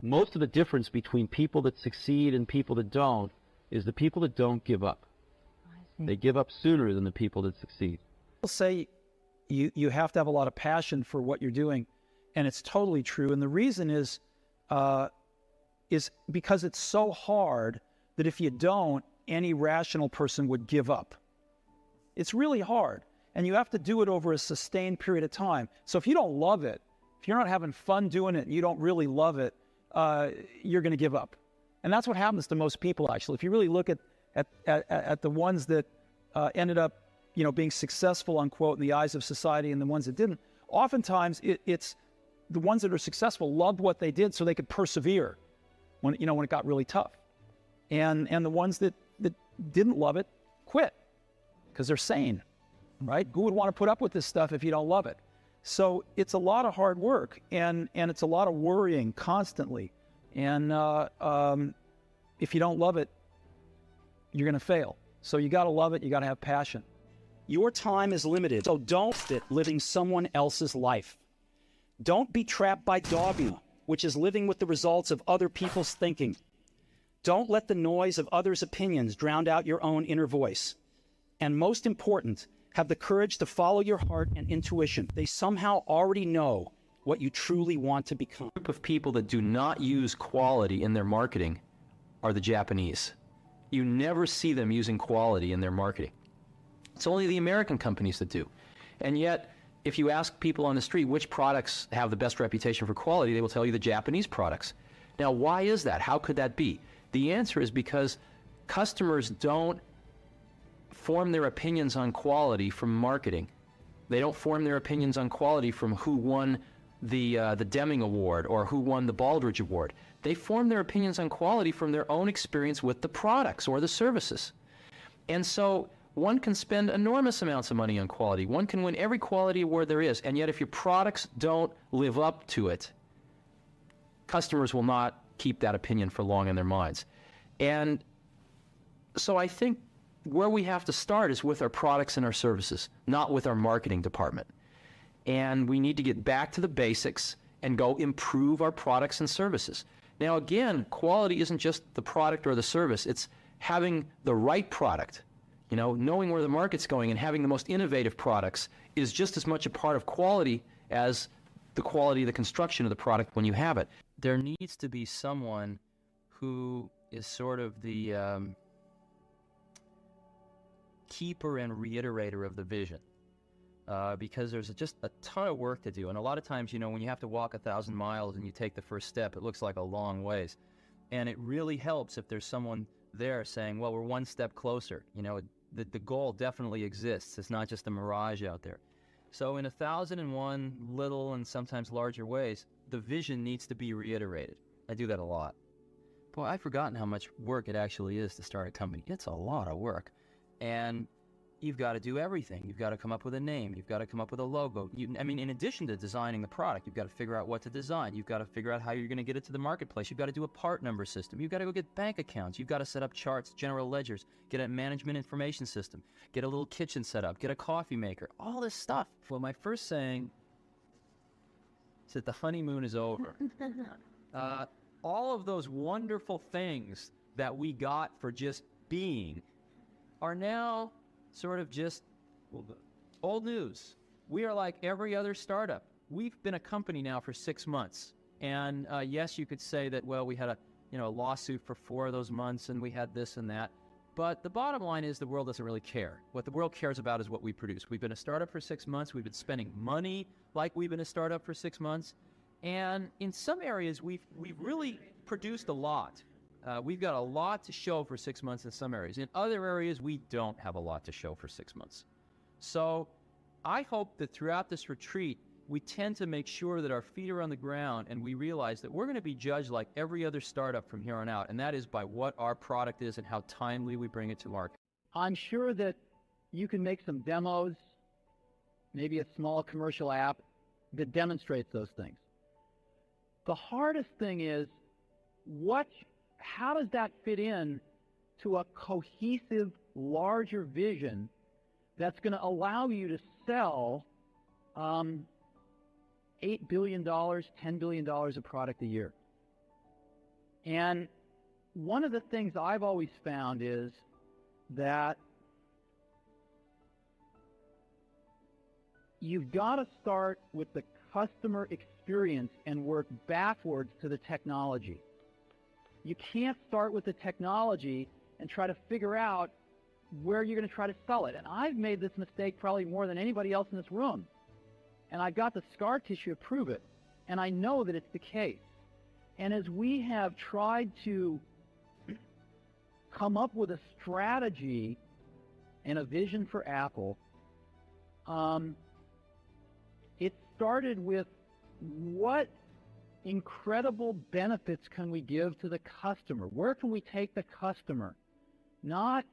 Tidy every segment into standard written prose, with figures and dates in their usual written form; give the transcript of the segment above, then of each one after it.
most of the difference between people that succeed and people that don't is the people that don't give up. They give up sooner than the people that succeed. People say you have to have a lot of passion for what you're doing, and it's totally true. And the reason is because it's so hard that if you don't, any rational person would give up. It's really hard, and you have to do it over a sustained period of time. So if you don't love it, if you're not having fun doing it and you don't really love it, you're going to give up. And that's what happens to most people, actually. If you really look at the ones that ended up, being successful, unquote, in the eyes of society, and the ones that didn't, oftentimes it's the ones that are successful loved what they did so they could persevere when it got really tough. And the ones that didn't love it quit because they're sane, right? Who would want to put up with this stuff if you don't love it? So it's a lot of hard work, and it's a lot of worrying constantly. And if you don't love it, you're going to fail. So you got to love it. You got to have passion. Your time is limited, so don't fit living someone else's life. Don't be trapped by dogma, which is living with the results of other people's thinking. Don't let the noise of others' opinions drown out your own inner voice. And most important, have the courage to follow your heart and intuition. They somehow already know what you truly want to become. The group of people that do not use quality in their marketing are the Japanese. You never see them using quality in their marketing. It's only the American companies that do. And yet, if you ask people on the street which products have the best reputation for quality, they will tell you the Japanese products. Now, why is that? How could that be? The answer is because customers don't form their opinions on quality from marketing. They don't form their opinions on quality from who won the Deming Award or who won the Baldrige Award. They form their opinions on quality from their own experience with the products or the services. And so one can spend enormous amounts of money on quality. One can win every quality award there is, and yet if your products don't live up to it, customers will not keep that opinion for long in their minds. And so I think where we have to start is with our products and our services, not with our marketing department. And we need to get back to the basics and go improve our products and services. Now again, quality isn't just the product or the service, it's having the right product. Knowing where the market's going and having the most innovative products is just as much a part of quality as the quality of the construction of the product when you have it. There needs to be someone who is sort of the keeper and reiterator of the vision, because there's just a ton of work to do. And a lot of times, when you have to walk 1,000 miles and you take the first step, it looks like a long ways. And it really helps if there's someone there saying, well, we're one step closer. The goal definitely exists. It's not just a mirage out there. So in 1,001 little and sometimes larger ways, the vision needs to be reiterated. I do that a lot. Boy, I've forgotten how much work it actually is to start a company. It's a lot of work. And you've got to do everything. You've got to come up with a name. You've got to come up with a logo. In addition to designing the product, you've got to figure out what to design. You've got to figure out how you're going to get it to the marketplace. You've got to do a part number system. You've got to go get bank accounts. You've got to set up charts, general ledgers, get a management information system, get a little kitchen set up, get a coffee maker, all this stuff. Well, my first saying is that the honeymoon is over. All of those wonderful things that we got for just being are now sort of just old news. We are like every other startup. We've been a company now for 6 months. And yes, you could say that, well, we had a lawsuit for 4 of those months and we had this and that. But the bottom line is the world doesn't really care. What the world cares about is what we produce. We've been a startup for 6 months. We've been spending money like we've been a startup for 6 months. And in some areas, we've really produced a lot. We've got a lot to show for 6 months in some areas. In other areas, we don't have a lot to show for 6 months. So I hope that throughout this retreat, we tend to make sure that our feet are on the ground and we realize that we're going to be judged like every other startup from here on out, and that is by what our product is and how timely we bring it to market. I'm sure that you can make some demos, maybe a small commercial app that demonstrates those things. The hardest thing is how does that fit in to a cohesive, larger vision that's going to allow you to sell $8 billion, $10 billion of product a year? And one of the things I've always found is that you've got to start with the customer experience and work backwards to the technology. You can't start with the technology and try to figure out where you're going to try to sell it. And I've made this mistake probably more than anybody else in this room. And I've got the scar tissue to prove it. And I know that it's the case. And as we have tried to come up with a strategy and a vision for Apple, it started with what incredible benefits can we give to the customer? Where can we take the customer? Not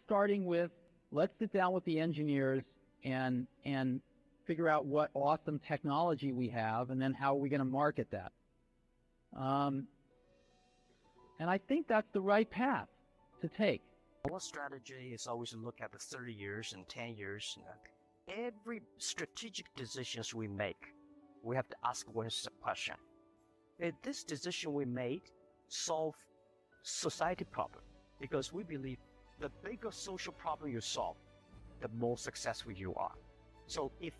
starting with, let's sit down with the engineers and figure out what awesome technology we have, and then how are we going to market that. And I think that's the right path to take. Our strategy is always to look at the 30 years and 10 years. Every strategic decisions we make, we have to ask one question. If this decision we made solve society problem, because we believe the bigger social problem you solve, the more successful you are. So if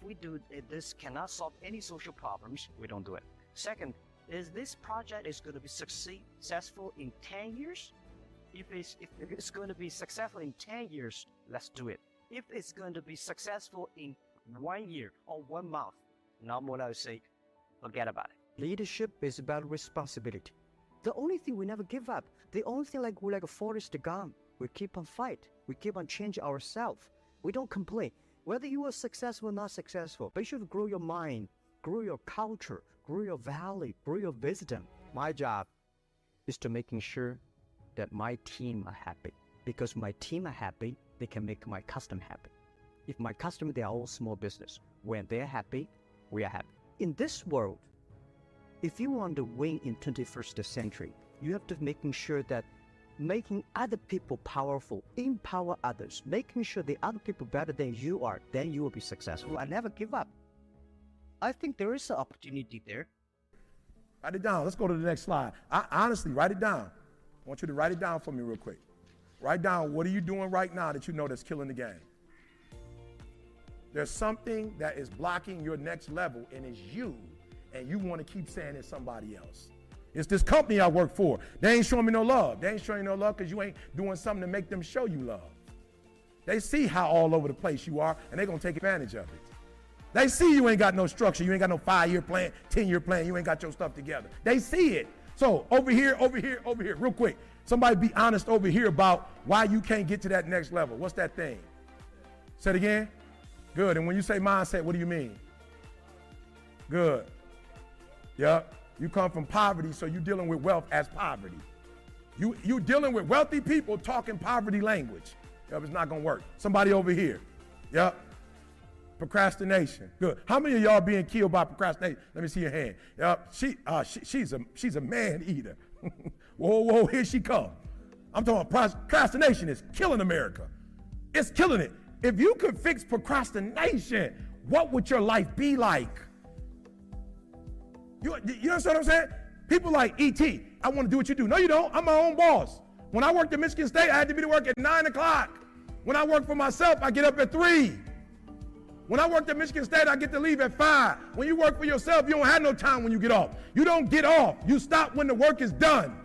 this cannot solve any social problems, we don't do it. Second, is this project is going to be successful in 10 years? If it's going to be successful in 10 years, let's do it. If it's going to be successful in 1 year or 1 month, normally I would say, forget about it. Leadership is about responsibility. The only thing we never give up, the only thing we're like a Forrest Gump. We keep on fight. We keep on changing ourselves. We don't complain. Whether you are successful or not successful, but you should grow your mind, grow your culture, grow your value, grow your wisdom. My job is to making sure that my team are happy. Because my team are happy, they can make my customer happy. If my customer, they are all small business. When they're happy, we are happy. In this world, if you want to win in 21st century, you have to making sure that making other people powerful, empower others, making sure the other people better than you are, then you will be successful. I never give up. I think there is an opportunity there. Write it down. Let's go to the next slide. Honestly, write it down. I want you to write it down for me real quick. Write down, what are you doing right now that you know that's killing the game? There's something that is blocking your next level, and it's you, and you want to keep saying it's somebody else. It's this company I work for. They ain't showing me no love. They ain't showing you no love because you ain't doing something to make them show you love. They see how all over the place you are, and they're going to take advantage of it. They see you ain't got no structure. You ain't got no 5-year plan, 10-year plan. You ain't got your stuff together. They see it. So over here, real quick. Somebody be honest over here about why you can't get to that next level. What's that thing? Say it again. Good. And when you say mindset, what do you mean? Good. Yep. You come from poverty, so you're dealing with wealth as poverty. You dealing with wealthy people talking poverty language. Yep, it's not gonna work. Somebody over here. Yep. Procrastination. Good. How many of y'all being killed by procrastination? Let me see your hand. Yep. She's a man eater. Whoa, here she come. I'm talking procrastination is killing America. It's killing it. If you could fix procrastination, what would your life be like? You understand what I'm saying? People like E.T., I want to do what you do. No, you don't. I'm my own boss. When I worked at Michigan State, I had to be to work at 9 o'clock. When I work for myself, I get up at 3. When I worked at Michigan State, I get to leave at 5. When you work for yourself, you don't have no time when you get off. You don't get off. You stop when the work is done.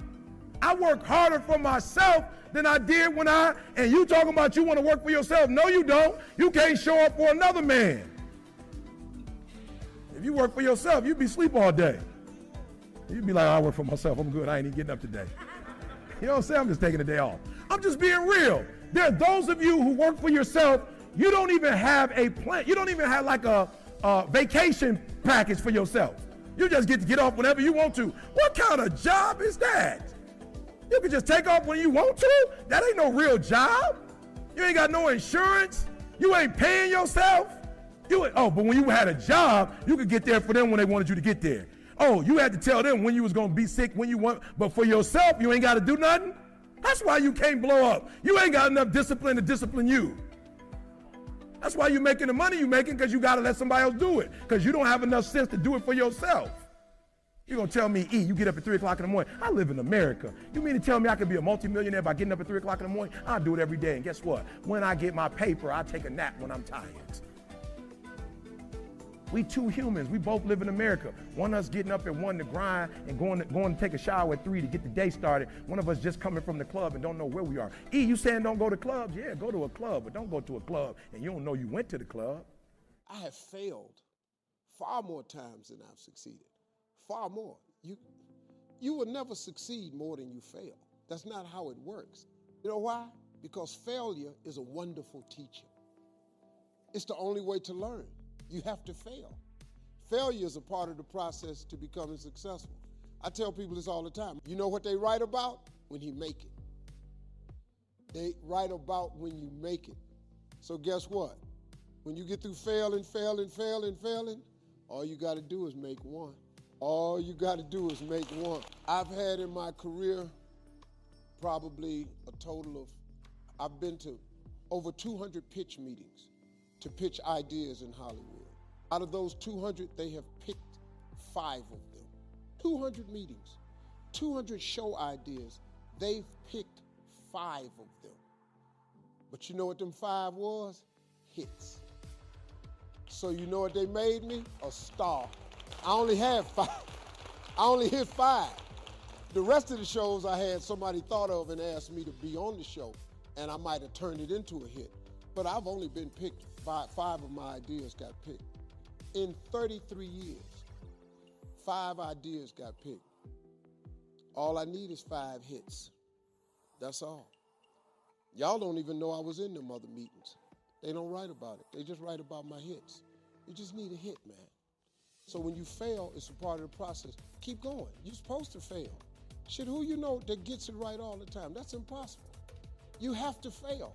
I work harder for myself than I did and you talking about you want to work for yourself. No, you don't. You can't show up for another man. If you work for yourself, you'd be asleep all day. You'd be like, I work for myself. I'm good. I ain't even getting up today. You know what I'm saying? I'm just taking a day off. I'm just being real. There are those of you who work for yourself, you don't even have a plan. You don't even have like a vacation package for yourself. You just get to get off whenever you want to. What kind of job is that? You can just take off when you want to? That ain't no real job. You ain't got no insurance. You ain't paying yourself. But when you had a job, you could get there for them when they wanted you to get there. Oh, you had to tell them when you was going to be sick, when you want, but for yourself, you ain't got to do nothing? That's why you can't blow up. You ain't got enough discipline to discipline you. That's why you're making the money you're making, because you got to let somebody else do it, because you don't have enough sense to do it for yourself. You're going to tell me, E, you get up at 3 o'clock in the morning. I live in America. You mean to tell me I could be a multimillionaire by getting up at 3 o'clock in the morning? I do it every day. And guess what? When I get my paper, I take a nap when I'm tired. We two humans. We both live in America. One of us getting up at 1 to grind and going to take a shower at 3 to get the day started. One of us just coming from the club and don't know where we are. E, you saying don't go to clubs? Yeah, go to a club, but don't go to a club and you don't know you went to the club. I have failed far more times than I've succeeded. Far more. You will never succeed more than you fail. That's not how it works. You know why? Because failure is a wonderful teacher. It's the only way to learn. You have to fail. Failure is a part of the process to becoming successful. I tell people this all the time. You know what they write about? When you make it. They write about when you make it. So guess what? When you get through failing, all you got to do is make one. All you got to do is make one. I've had in my career probably a total of, I've been to over 200 pitch meetings to pitch ideas in Hollywood. Out of those 200, they have picked 5 of them. 200 meetings, 200 show ideas, they've picked 5 of them. But you know what them 5 was? Hits. So you know what they made me? A star. I only had 5. I only hit 5. The rest of the shows I had somebody thought of and asked me to be on the show, and I might have turned it into a hit. But I've only been picked, 5 of my ideas got picked. In 33 years, 5 ideas got picked. All I need is 5 hits. That's all. Y'all don't even know I was in them other meetings. They don't write about it. They just write about my hits. You just need a hit, man. So when you fail, it's a part of the process. Keep going. You're supposed to fail. Shit, who you know that gets it right all the time? That's impossible. You have to fail.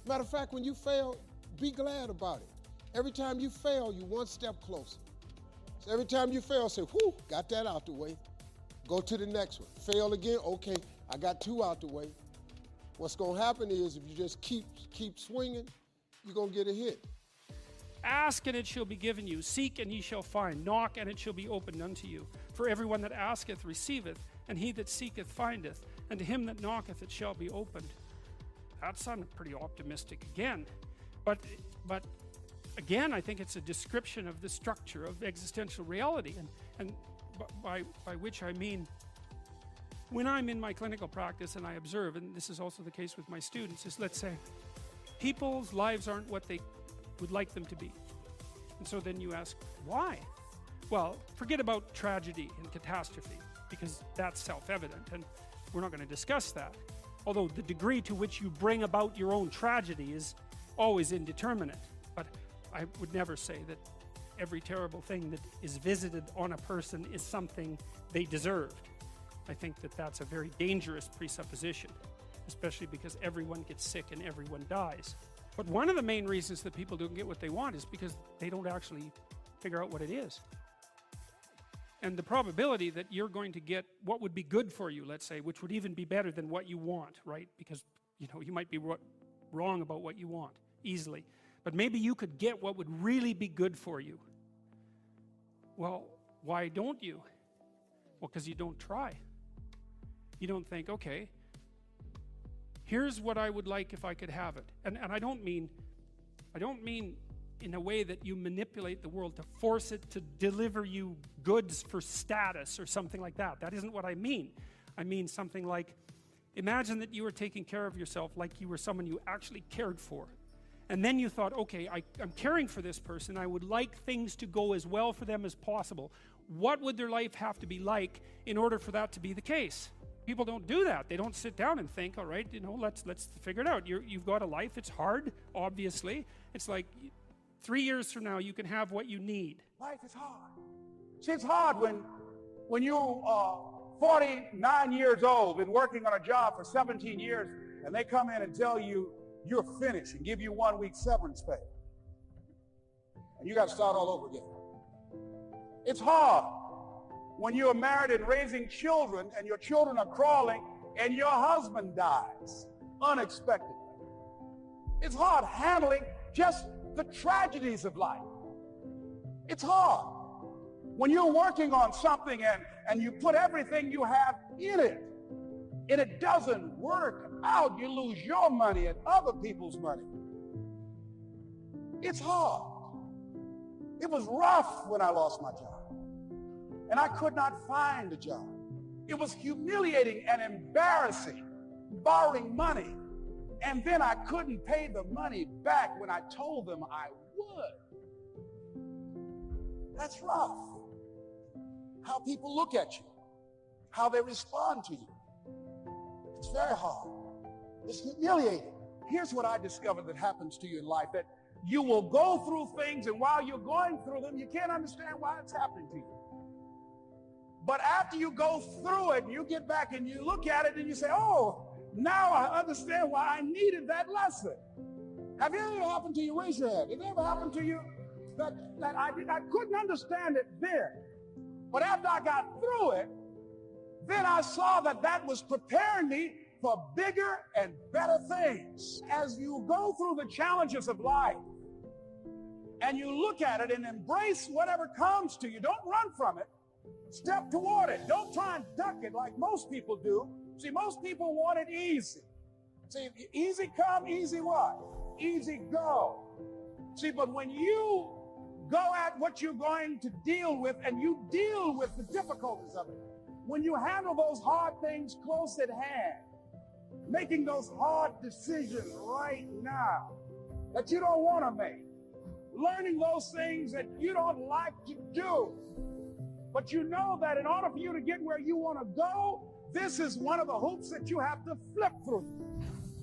Matter of fact, when you fail, be glad about it. Every time you fail, you're one step closer. So every time you fail, say, whew, got that out the way. Go to the next one. Fail again, okay, I got 2 out the way. What's gonna happen is if you just keep swinging, you're gonna get a hit. Ask and it shall be given you. Seek and ye shall find. Knock and it shall be opened unto you. For everyone that asketh receiveth, and he that seeketh findeth, and to him that knocketh it shall be opened. That sounded pretty optimistic again. But again, I think it's a description of the structure of existential reality, and by which I mean, when I'm in my clinical practice and I observe, and this is also the case with my students, is let's say people's lives aren't what they would like them to be. And so then you ask, why? Well, forget about tragedy and catastrophe, because that's self-evident, and we're not going to discuss that. Although the degree to which you bring about your own tragedy is always indeterminate. But I would never say that every terrible thing that is visited on a person is something they deserved. I think that that's a very dangerous presupposition, especially because everyone gets sick and everyone dies. But one of the main reasons that people don't get what they want is because they don't actually figure out what it is. And the probability that you're going to get what would be good for you, let's say, which would even be better than what you want, right? Because, you know, you might be wrong about what you want easily. But maybe you could get what would really be good for you. Well, why don't you? Well, because you don't try. You don't think, okay, here's what I would like if I could have it. And I don't mean in a way that you manipulate the world to force it to deliver you goods for status or something like that. That isn't what I mean. I mean something like, imagine that you were taking care of yourself like you were someone you actually cared for. And then you thought, okay, I'm caring for this person. I would like things to go as well for them as possible. What would their life have to be like in order for that to be the case? People don't do that. They don't sit down and think, all right, you know, let's figure it out. You've got a life. It's hard, obviously. It's like 3 years from now, you can have what you need. Life is hard. See, it's hard when you are 49 years old, been working on a job for 17 years, and they come in and tell you you're finished and give you 1 week severance pay. And you got to start all over again. It's hard when you are married and raising children and your children are crawling and your husband dies unexpectedly. It's hard handling just the tragedies of life. It's hard. When you're working on something and you put everything you have in it, and it doesn't work out, you lose your money and other people's money. It's hard. It was rough when I lost my job, and I could not find a job. It was humiliating and embarrassing, borrowing money, and then I couldn't pay the money back when I told them I would. That's rough. How people look at you, how they respond to you. It's very hard. It's humiliating. Here's what I discovered that happens to you in life, that you will go through things, and while you're going through them, you can't understand why it's happening to you. But after you go through it, you get back and you look at it and you say, oh, now I understand why I needed that lesson. Have it ever happened to you? Raise your hand. Have it ever happened to you that I couldn't understand it then? But after I got through it, then I saw that that was preparing me for bigger and better things. As you go through the challenges of life and you look at it and embrace whatever comes to you, don't run from it. Step toward it. Don't try and duck it like most people do. See, most people want it easy. See, easy come, easy what? Easy go. See, but when you go at what you're going to deal with and you deal with the difficulties of it, when you handle those hard things close at hand, making those hard decisions right now that you don't want to make, learning those things that you don't like to do, but you know that in order for you to get where you want to go, this is one of the hoops that you have to flip through.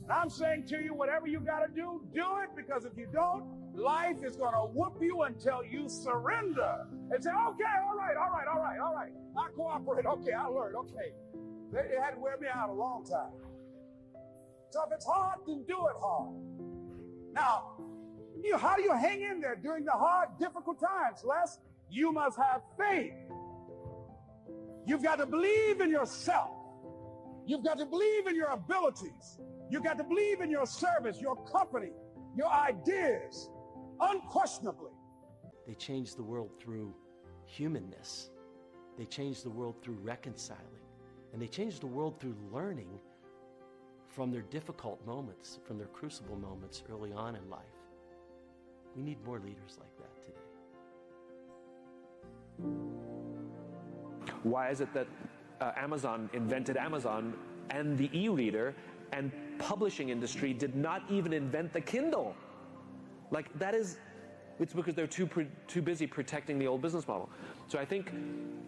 And I'm saying to you, whatever you got to do it, because if you don't, life is going to whoop you until you surrender and say, okay, all right. I cooperate. Okay, I learned. Okay. They had to wear me out a long time. So if it's hard, then do it hard. Now, how do you hang in there during the hard, difficult times? Les, you must have faith. You've got to believe in yourself. You've got to believe in your abilities. You've got to believe in your service, your company, your ideas, unquestionably. They changed the world through humanness. They changed the world through reconciling. And they changed the world through learning from their difficult moments, from their crucible moments early on in life. We need more leaders like that today. Why is it that Amazon invented Amazon and the e-reader, and publishing industry did not even invent the Kindle? Like, that is, it's because they're too busy protecting the old business model. So I think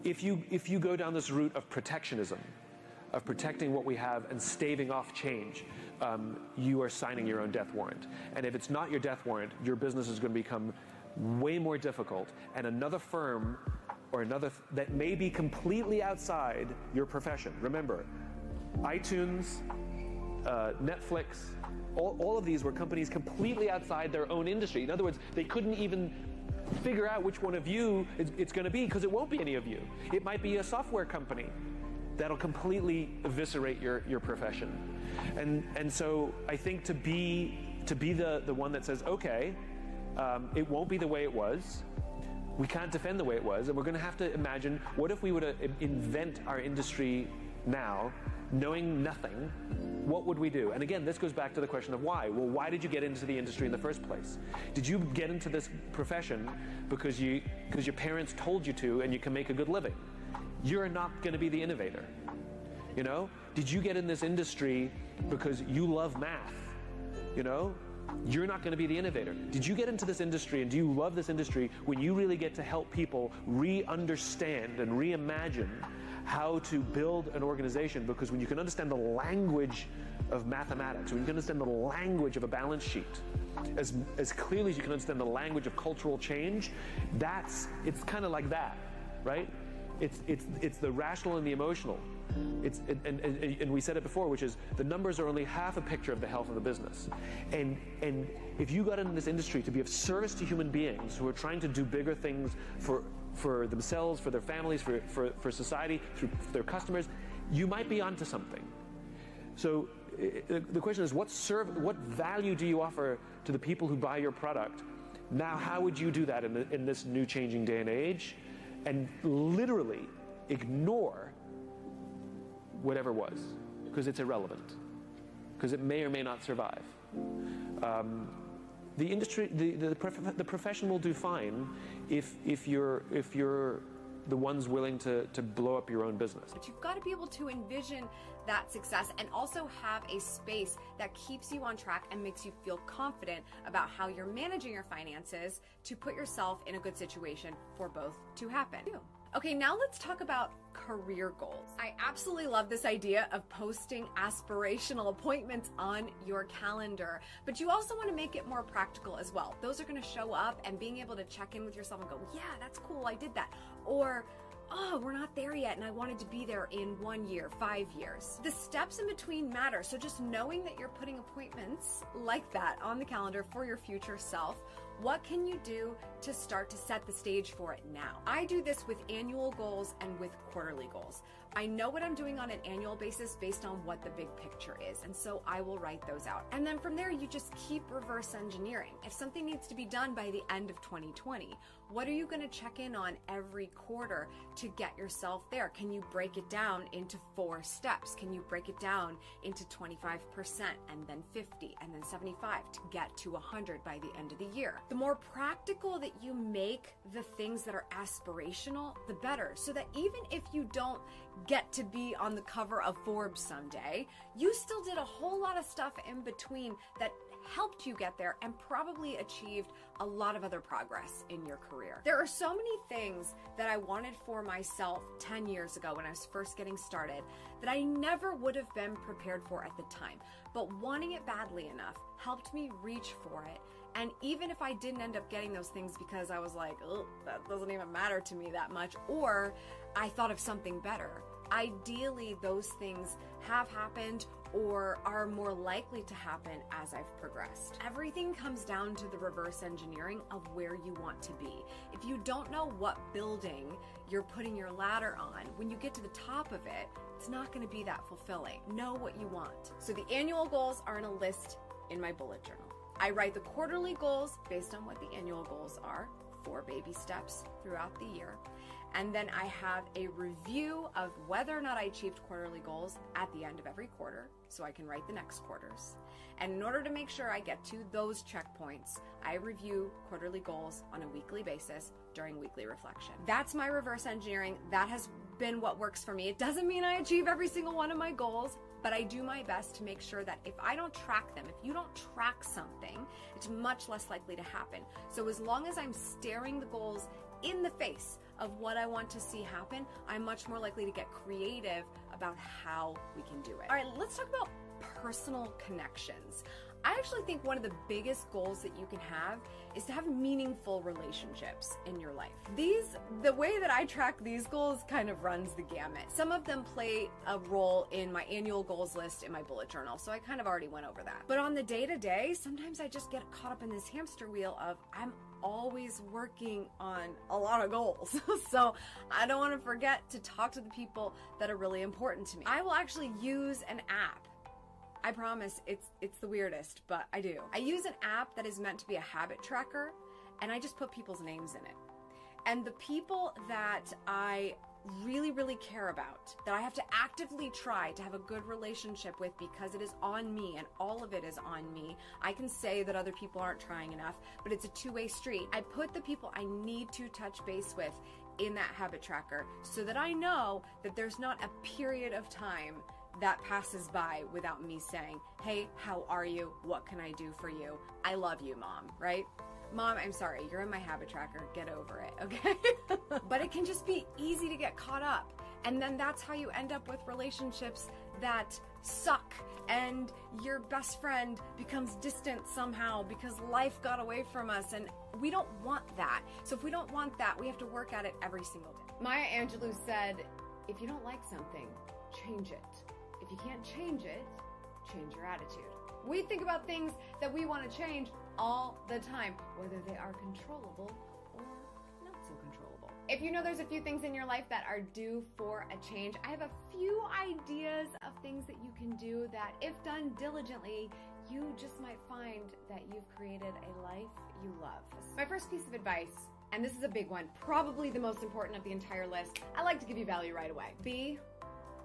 if you go down this route of protectionism, of protecting what we have and staving off change, you are signing your own death warrant. And if it's not your death warrant, your business is going to become way more difficult, and another firm or another that may be completely outside your profession. Remember, iTunes, Netflix, all of these were companies completely outside their own industry. In other words, they couldn't even figure out which one of you it's going to be, because it won't be any of you. It might be a software company that'll completely eviscerate your profession. And so I think to be the one that says, okay, it won't be the way it was. We can't defend the way it was, and we're going to have to imagine, what if we were to invent our industry now, knowing nothing? What would we do? And again, this goes back to the question of why. Well, why did you get into the industry in the first place? Did you get into this profession because your parents told you to and you can make a good living? You're not going to be the innovator. You know? Did you get in this industry because you love math? You know? You're not going to be the innovator. Did you get into this industry, and do you love this industry when you really get to help people re-understand and reimagine how to build an organization? Because when you can understand the language of mathematics, when you can understand the language of a balance sheet, as clearly as you can understand the language of cultural change, it's kind of like that, right? It's the rational and the emotional. And we said it before, which is the numbers are only half a picture of the health of the business. And if you got into this industry to be of service to human beings who are trying to do bigger things for themselves, for their families, for society, through their customers, you might be onto something. So the question is, what value do you offer to the people who buy your product? Now, how would you do that in this new changing day and age? and literally ignore whatever was, because it's irrelevant, because it may or may not survive. The industry, the profession will do fine if you're the ones willing to blow up your own business. But you've got to be able to envision that success and also have a space that keeps you on track and makes you feel confident about how you're managing your finances to put yourself in a good situation for both to happen. Okay, now let's talk about career goals. I absolutely love this idea of posting aspirational appointments on your calendar, but you also want to make it more practical as well. Those are going to show up, and being able to check in with yourself and go, yeah, that's cool, I did that. Or, oh, we're not there yet and I wanted to be there in 1 year, 5 years. The steps in between matter. So just knowing that you're putting appointments like that on the calendar for your future self, what can you do to start to set the stage for it now? I do this with annual goals and with quarterly goals. I know what I'm doing on an annual basis based on what the big picture is, and so I will write those out. And then from there, you just keep reverse engineering. If something needs to be done by the end of 2020, what are you going to check in on every quarter to get yourself there? Can you break it down into 4 steps? Can you break it down into 25% and then 50 and then 75 to get to 100 by the end of the year? The more practical that you make the things that are aspirational, the better. So that even if you don't get to be on the cover of Forbes someday, you still did a whole lot of stuff in between that helped you get there and probably achieved a lot of other progress in your career. There are so many things that I wanted for myself 10 years ago when I was first getting started that I never would have been prepared for at the time. But wanting it badly enough helped me reach for it. And even if I didn't end up getting those things because I was like, oh, that doesn't even matter to me that much, or I thought of something better, ideally those things have happened or are more likely to happen as I've progressed. Everything comes down to the reverse engineering of where you want to be. If you don't know what building you're putting your ladder on, when you get to the top of it, it's not going to be that fulfilling. Know what you want. So the annual goals are in a list in my bullet journal. I write the quarterly goals based on what the annual goals are, 4 baby steps throughout the year. And then I have a review of whether or not I achieved quarterly goals at the end of every quarter, so I can write the next quarters. And in order to make sure I get to those checkpoints, I review quarterly goals on a weekly basis during weekly reflection. That's my reverse engineering. That has been what works for me. It doesn't mean I achieve every single one of my goals, but I do my best to make sure that if I don't track them, if you don't track something, it's much less likely to happen. So as long as I'm staring the goals in the face of what I want to see happen, I'm much more likely to get creative about how we can do it. All right, let's talk about personal connections. I actually think one of the biggest goals that you can have is to have meaningful relationships in your life. The way that I track these goals kind of runs the gamut. Some of them play a role in my annual goals list in my bullet journal, so I kind of already went over that. But on the day-to-day, sometimes I just get caught up in this hamster wheel of I'm always working on a lot of goals. So I don't want to forget to talk to the people that are really important to me. I will actually use an app. I promise it's the weirdest, but I do. I use an app that is meant to be a habit tracker, and I just put people's names in it. And the people that I really, really care about, that I have to actively try to have a good relationship with because it is on me and all of it is on me. I can say that other people aren't trying enough, but it's a two-way street. I put the people I need to touch base with in that habit tracker so that I know that there's not a period of time that passes by without me saying, hey, how are you? What can I do for you? I love you, Mom, right? Mom, I'm sorry, you're in my habit tracker. Get over it, okay? But it can just be easy to get caught up. And then that's how you end up with relationships that suck and your best friend becomes distant somehow because life got away from us, and we don't want that. So if we don't want that, we have to work at it every single day. Maya Angelou said, if you don't like something, change it. If you can't change it, change your attitude. We think about things that we want to change all the time, whether they are controllable or not so controllable. If you know there's a few things in your life that are due for a change, I have a few ideas of things that you can do that, if done diligently, you just might find that you've created a life you love. My first piece of advice And this is a big one, probably the most important of the entire list. I like to give you value right away. Be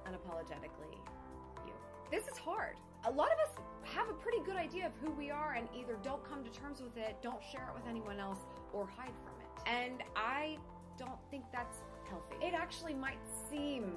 unapologetically you. This is hard. A lot of us have a pretty good idea of who we are and either don't come to terms with it, don't share it with anyone else, or hide from it. And I don't think that's healthy. It actually might seem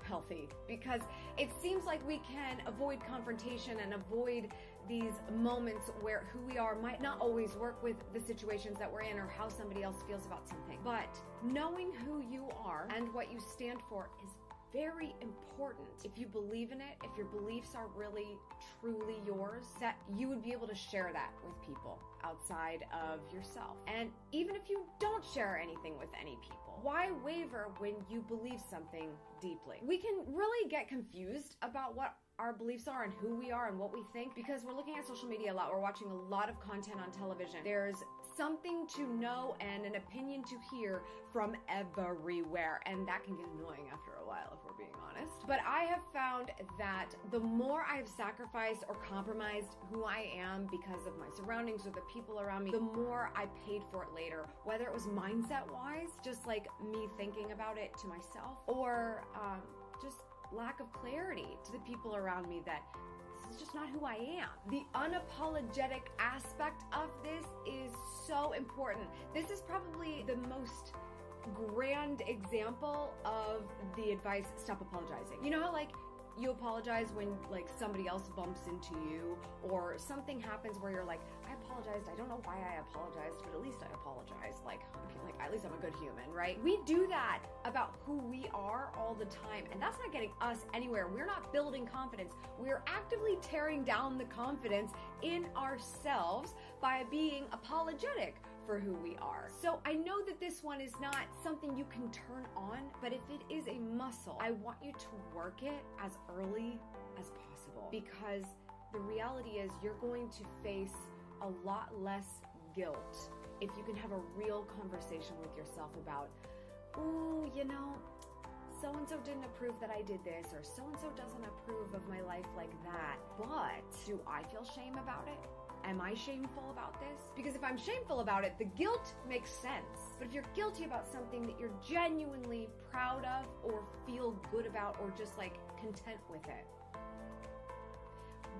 healthy because it seems like we can avoid confrontation and avoid these moments where who we are might not always work with the situations that we're in or how somebody else feels about something. But knowing who you are and what you stand for is very important. If you believe in it, if your beliefs are really truly yours, that you would be able to share that with people outside of yourself. And even if you don't share anything with any people, why waver when you believe something deeply? We can really get confused about what our beliefs are and who we are and what we think because we're looking at social media a lot. We're watching a lot of content on television. There's something to know and an opinion to hear from everywhere, and that can get annoying after a while if we're being honest. But I have found that the more I have sacrificed or compromised who I am because of my surroundings or the people around me, the more I paid for it later, whether it was mindset wise, just like me thinking about it to myself, or just lack of clarity to the people around me that this is just not who I am. The unapologetic aspect of this is so important. This is probably the most grand example of the advice, stop apologizing. You know how like you apologize when like somebody else bumps into you or something happens where you're like, I apologized, I don't know why I apologized, but at least I apologized. Like at least I'm a good human, right? We do that about who we are all the time, and that's not getting us anywhere. We're not building confidence. We're actively tearing down the confidence in ourselves by being apologetic for who we are. So I know that this one is not something you can turn on, but if it is a muscle, I want you to work it as early as possible because the reality is you're going to face a lot less guilt if you can have a real conversation with yourself about, ooh, you know, so-and-so didn't approve that I did this, or so-and-so doesn't approve of my life like that, but do I feel shame about it? Am I shameful about this? Because if I'm shameful about it, the guilt makes sense. But if you're guilty about something that you're genuinely proud of or feel good about or just like content with it,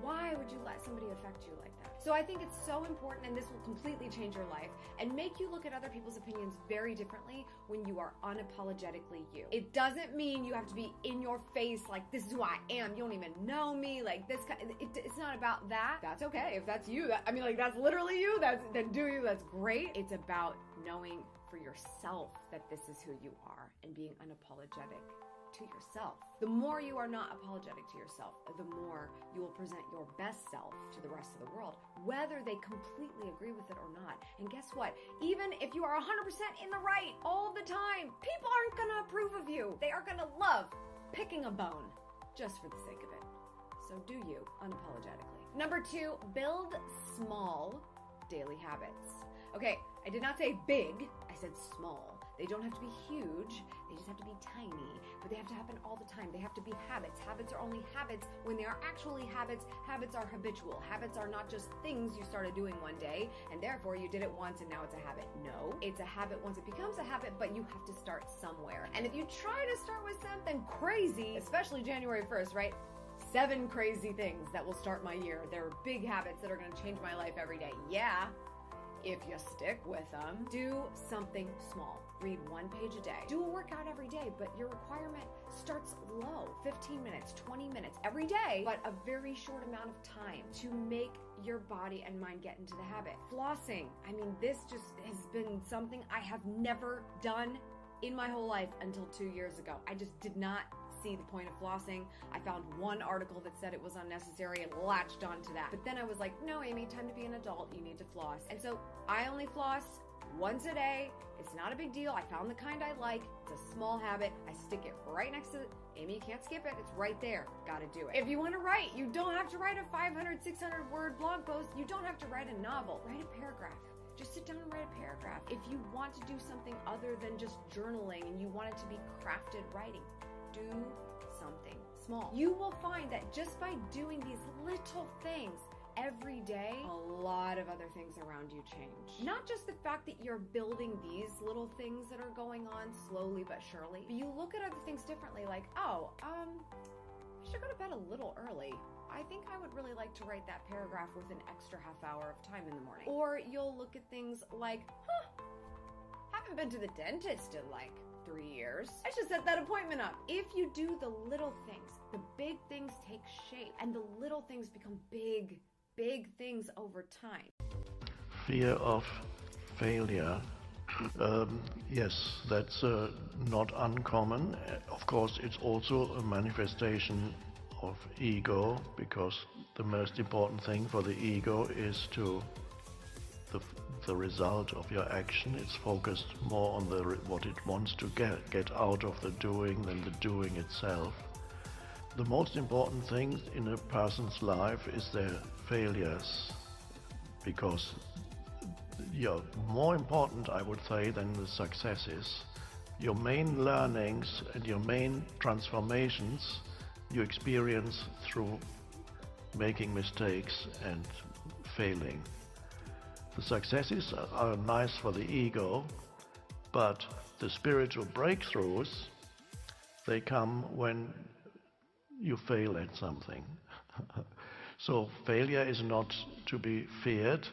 why would you let somebody affect you like that? So I think it's so important, and this will completely change your life and make you look at other people's opinions very differently when you are unapologetically you. It doesn't mean you have to be in your face like, this is who I am, you don't even know me, like this. It's not about that. That's okay if that's you. That's literally you. Then do you. That's great. It's about knowing for yourself that this is who you are and being unapologetic to yourself. The more you are not apologetic to yourself, the more you will present your best self to the rest of the world, whether they completely agree with it or not. And guess what? Even if you are 100% in the right all the time, people aren't going to approve of you. They are going to love picking a bone just for the sake of it. So do you unapologetically. Number 2, build small daily habits. Okay, I did not say big, I said small. They don't have to be huge, they just have to be tiny, but they have to happen all the time. They have to be habits. Habits are only habits when they are actually habits. Habits are habitual. Habits are not just things you started doing one day, and therefore you did it once and now it's a habit. No, it's a habit once it becomes a habit, but you have to start somewhere. And if you try to start with something crazy, especially January 1st, right? 7 crazy things that will start my year. There are big habits that are gonna change my life every day. Yeah, if you stick with them. Do something small. Read 1 page a day. Do a workout every day, but your requirement starts low. 15 minutes, 20 minutes every day, but a very short amount of time to make your body and mind get into the habit. Flossing. This just has been something I have never done in my whole life until 2 years ago. I just did not see the point of flossing. I found one article that said it was unnecessary and latched onto that. But then I was like, no, Amy, time to be an adult. You need to floss. And so I only floss once a day. It's not a big deal. I found the kind I like. It's a small habit. I stick it right next to it. Amy, you can't skip it. It's right there. Gotta do it. If you want to write, you don't have to write a 500, 600 word blog post. You don't have to write a novel. Write a paragraph. Just sit down and write a paragraph. If you want to do something other than just journaling and you want it to be crafted writing, do something small. You will find that just by doing these little things, every day, a lot of other things around you change. Not just the fact that you're building these little things that are going on slowly but surely, but you look at other things differently, like, oh, I should go to bed a little early. I think I would really like to write that paragraph with an extra half hour of time in the morning. Or you'll look at things like, haven't been to the dentist in like 3 years. I should set that appointment up. If you do the little things, the big things take shape, and the little things become big, big things over time. Fear of failure. Yes, that's not uncommon. Of course, it's also a manifestation of ego, because the most important thing for the ego is the result of your action. It's focused more on what it wants to get out of the doing than the doing itself. The most important thing in a person's life is their failures, because more important, I would say, than the successes. Your main learnings and your main transformations you experience through making mistakes and failing. The successes are nice for the ego, but the spiritual breakthroughs, they come when you fail at something. So failure is not to be feared.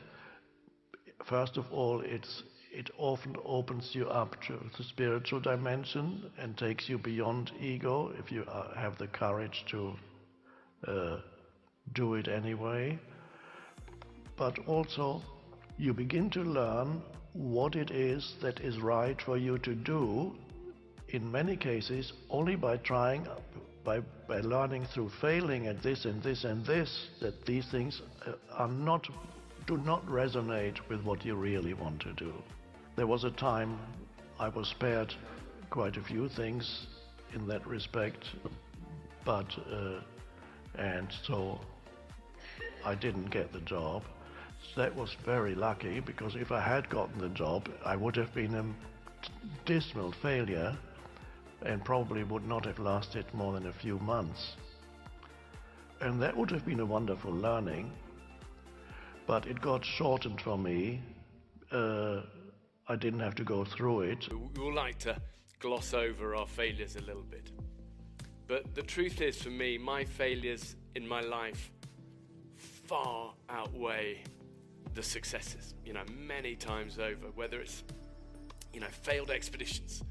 First of all, it often opens you up to the spiritual dimension and takes you beyond ego if you have the courage to do it anyway. But also, you begin to learn what it is that is right for you to do, in many cases only by trying, by learning through failing at this and this and this, that these things do not resonate with what you really want to do. There was a time I was spared quite a few things in that respect, but and so I didn't get the job. That was very lucky, because if I had gotten the job, I would have been a dismal failure and probably would not have lasted more than a few months. And that would have been a wonderful learning, but it got shortened for me. I didn't have to go through it. We all like to gloss over our failures a little bit. But the truth is, for me, my failures in my life far outweigh the successes, many times over, whether it's, failed expeditions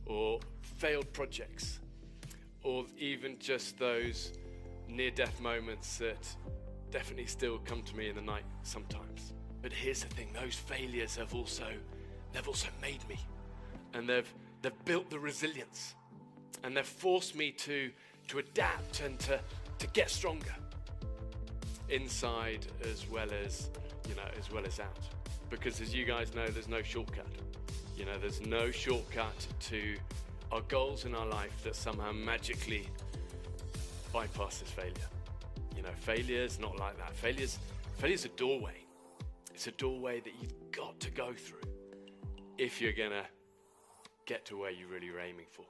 or failed projects, or even just those near-death moments that definitely still come to me in the night sometimes. But here's the thing, those failures they've also made me, and they've built the resilience, and they've forced me to adapt and to get stronger, inside as well as out. Because as you guys know, there's no shortcut. There's no shortcut to our goals in our life that somehow magically bypasses failure. Failure's not like that. Failure's a doorway. It's a doorway that you've got to go through if you're gonna get to where you really were aiming for.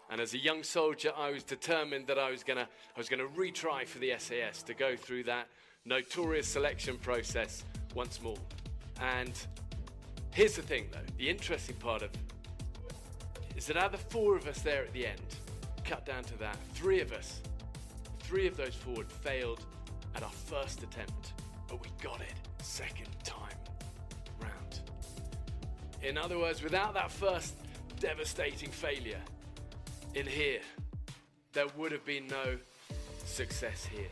And as a young soldier, I was determined that I was gonna retry for the SAS, to go through that notorious selection process once more. And here's the thing, though, the interesting part of is that out of the 4 of us there at the end, cut down to that, 3 of those 4 had failed at our first attempt, but we got it second time round. In other words, without that first devastating failure in here, there would have been no success here.